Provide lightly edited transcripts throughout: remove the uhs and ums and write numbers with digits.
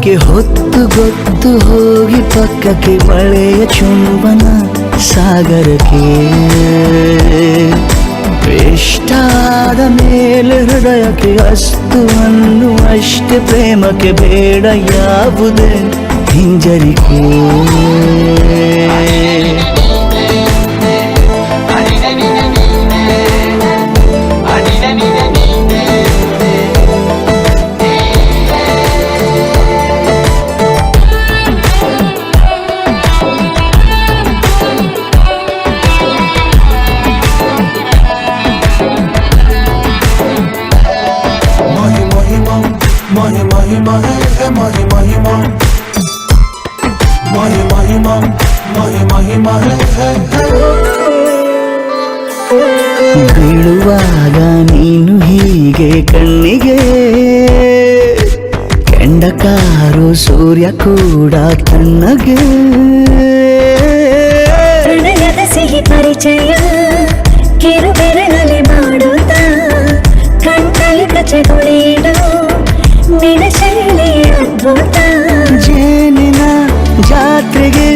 ಯಾಕೆ ಹೊತ್ತು ಗೊತ್ತು ಹೋಗಿ ಪಕ್ಕಕ್ಕೆ ಮಳೆಯ ಚುಂಬನ ಸಾಗರಕ್ಕೆ ಇಷ್ಟಾದ ಮೇಲೆ ಹೃದಯಕ್ಕೆ ಅಸ್ತು ಅನ್ನುವಷ್ಟೇ ಪ್ರೇಮಕ್ಕೆ ಬೇಡ ಯಾವುದೇ ಹಿಂಜರಿಕೆ ಬೀಳುವಾಗ ನೀನು ಹೀಗೆ ಕಣ್ಣಿಗೆ ಕೆಂಡಕಾರು ಸೂರ್ಯ ಕೂಡ ಕಣ್ಣಗೆ ಪ್ರಣಯದ ಸಿಹಿ ಪರಿಚಯ ಕಿರು ಬೆರಳಲ್ಲಿ ಮಾಡುತ್ತಾ ಕಣ್ಣಲ್ಲಿ ಕಚಗುಳಿಡು ನಿನ ಶೈಲಿ ಅದ್ಭುತ ಜೇನಿನ ಜಾತ್ರೆಗೆ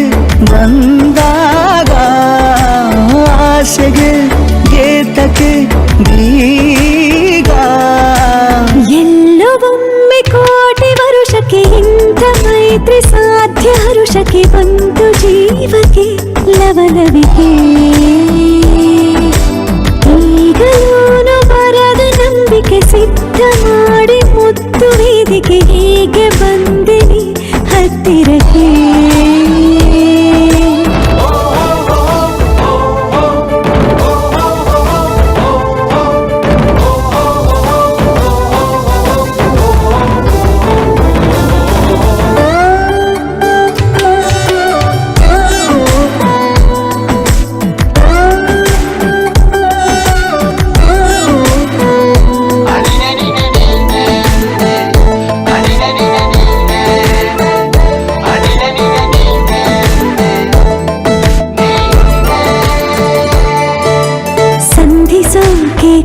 ಬಂದಾಗ ಆಸೆಗೆ ಗೇತಕ್ಕೆ ಬೀಗ ಎಲ್ಲವೊಮ್ಮೆ ಕೋಟಿ ವರುಷಕ್ಕೆ ಇಂಥ ಮೈತ್ರಿ ಸಾಧ್ಯ ಹರುಷಕ್ಕೆ ಬಂತು ಜೀವಕ್ಕೆ ಲವಲವಿಕೆ ಈಗಲೂನು ಬರದ ನಂಬಿಕೆ ಸಿದ್ಧ ಮಾಡಿ ಮುತ್ತು ವೇದಿಕೆ ಹೀಗೆ ಬಂದಿನಿ ಹತ್ತಿರಕ್ಕೆ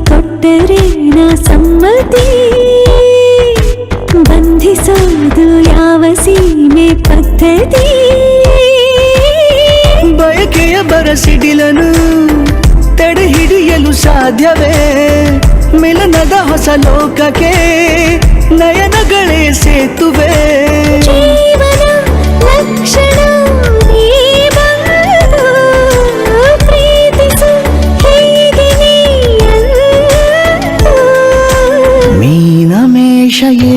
ಕೊಟ್ಟರೆ ನಾ ಸಮ್ಮತಿ ಬಂಧಿಸೋದು ಯಾವ ಸೀಮೆ ಪದ್ಧತಿ ಬಯಕೆಯ ಬರಸಿಡಿಲನು ತಡೆ ಹಿಡಿಯಲು ಸಾಧ್ಯವೇ ಮಿಲನದ ಹೊಸ ಲೋಕಕ್ಕೆ ನಯನಗಳೇ ಸೇತುವೆ ಜೀವನ ಲಕ್ಷಣ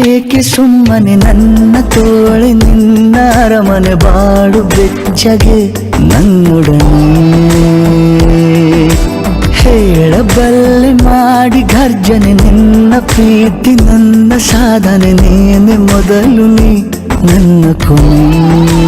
ಏಕೆ ಸುಮ್ಮನೆ ನನ್ನ ತೋಳೆ ನಿನ್ನ ಅರಮನೆ ಬಾಡು ಬೆಚ್ಚಗೆ ನನ್ನೊಡನೆ ಹೇಳಬಲ್ಲೆ ಮಾಡಿ ಗರ್ಜನೆ ನಿನ್ನ ಪ್ರೀತಿ ನನ್ನ ಸಾಧನೆ ನೇನೆ ಮೊದಲು ನೀ ನನ್ನ ಕೊನೆ